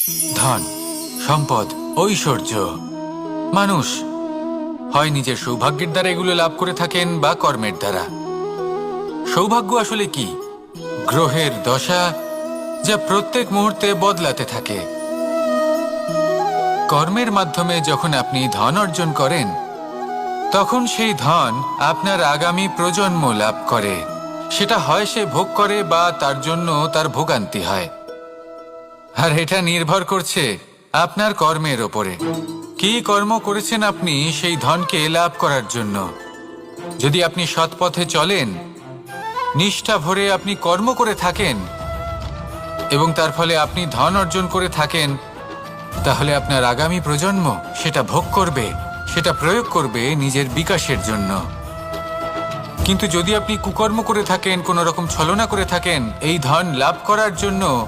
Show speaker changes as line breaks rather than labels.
ধন, সম্পদ, ঐশ্বর্য। মানুষ হয় নিজের সৌভাগ্যের দ্বারা এগুলো লাভ করে থাকেন বা কর্মের দ্বারা। সৌভাগ্য আসলে কি? গ্রহের দশা, যা প্রত্যেক মুহূর্তে বদলাতে থাকে। কর্মের মাধ্যমে যখন আপনি ধন অর্জন করেন, তখন সেই ধন আপনার আগামী প্রজন্ম লাভ করে। সেটা হয় সে ভোগ করে বা তার জন্য তার ভোগান্তি হয়। আর এটা নির্ভর করছে আপনার কর্মের ওপরে। কি কর্ম করেছেন আপনি সেই ধনকে লাভ করার জন্য? যদি আপনি সৎ পথে চলেন, নিষ্ঠা ভরে আপনি কর্ম করে থাকেন এবং তার ফলে আপনি ধন অর্জন করে থাকেন, তাহলে আপনার আগামী প্রজন্ম সেটা ভোগ করবে, সেটা প্রয়োগ করবে নিজের বিকাশের জন্য। কিন্তু যদি আপনি কুকর্ম করে থাকেন, কোনো রকম ছলনা করে থাকেন এই ধন লাভ করার জন্য,